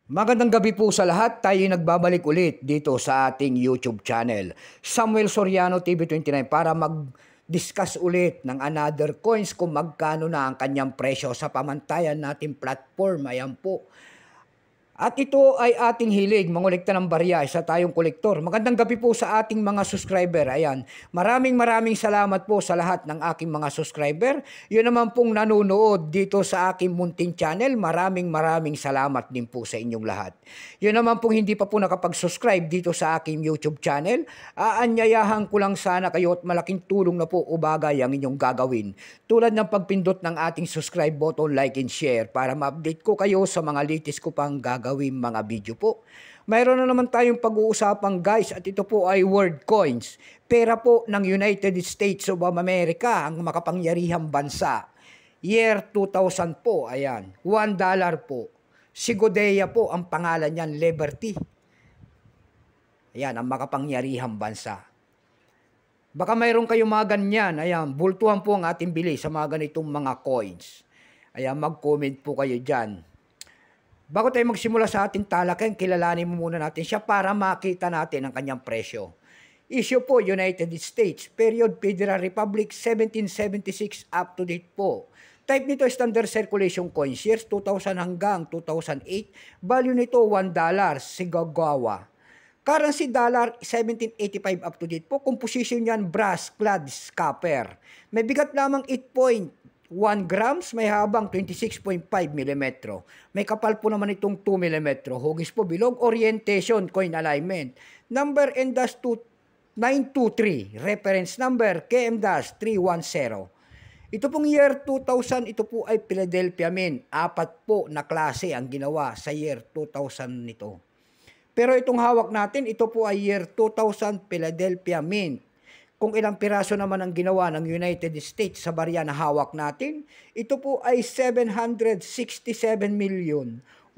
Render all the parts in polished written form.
Magandang gabi po sa lahat. Tayo nagbabalik ulit dito sa ating YouTube channel, Samuel Soriano TV29, para mag-discuss ulit ng another coins kung magkano na ang kanyang presyo sa pamantayan nating platform. Ayan po. At ito ay ating hilig, mangolekta ng barya, isa tayong kolektor. Magandang gabi po sa ating mga subscriber. Ayan, maraming salamat po sa lahat ng aking mga subscriber. Yun naman pong nanonood dito sa aking munting channel, maraming salamat din po sa inyong lahat. Yun naman pong hindi pa po nakapag-subscribe dito sa aking YouTube channel, aanyayahan ko lang sana kayo at malaking tulong na po o bagay ang inyong gagawin. Tulad ng pagpindot ng ating subscribe button, like and share para ma-update ko kayo sa mga latest ko pang gagawin mga video po. Mayroon na naman tayong pag-uusapan guys, at ito po ay world coins. Pera po ng United States of America, ang makapangyarihang bansa. Year 2000 po, ayan. $1 po. Sigodea po ang pangalan niyan, Liberty. Ayan, ang makapangyarihang bansa. Baka mayroon kayong mga ganyan. Ayan, bultuhan po ang ating bili sa mga ganitong mga coins. Ayan, mag-comment po kayo dyan. Bago tayo magsimula sa ating talakayan, kilalanin muna natin siya para makita natin ang kanyang presyo. Issue po, United States, period Federal Republic, 1776 up to date po. Type nito standard circulation coins, years 2000 hanggang 2008. Value nito $1, Sigagawa. Currency dollar, 1785 up to date po. Composition niyan, brass clad copper. May bigat lamang 8.1 grams, may habang 26.5 mm. May kapal po naman itong 2 mm. Hugis po bilog, orientation, coin alignment. Number N-923, reference number KM-310. Ito pong year 2000, ito po ay Philadelphia Mint. 4 po na klase ang ginawa sa year 2000 nito. Pero itong hawak natin, ito po ay year 2000 Philadelphia Mint. Kung ilang piraso naman ang ginawa ng United States sa barya na hawak natin, ito po ay 767,140,000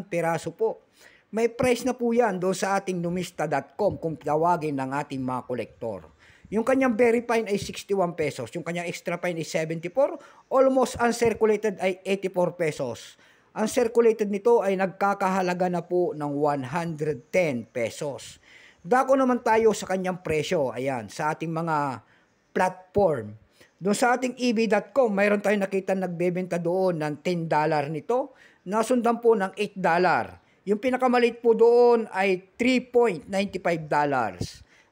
piraso po. May price na po yan doon sa ating numista.com kung tawagin ng ating mga kolektor. Yung kanyang very fine ay 61 pesos, yung kanyang extra fine ay 74, almost uncirculated ay 84 pesos. Ang circulated nito ay nagkakahalaga na po ng 110 pesos. Dako naman tayo sa kanyang presyo. Ayan, sa ating mga platform. Doon sa ating eb.com, mayroon tayong nakita nagbebenta doon ng $10 nito. Nasundan po ng $8. Yung pinakamalit po doon ay $3.95.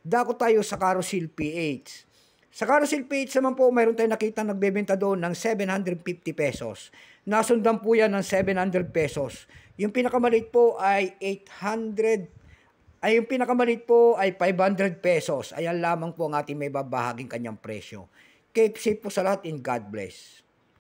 Dako tayo sa Carousel PH. Sa Carousel PH naman po, mayroon tayong nakita nagbebenta doon ng 750 pesos. Nasundan po yan ng 700 pesos. Yung pinakamalit po ay 500 pesos. Ayan lamang po ang ating may babahaging kanyang presyo. Keep safe po sa lahat and God bless.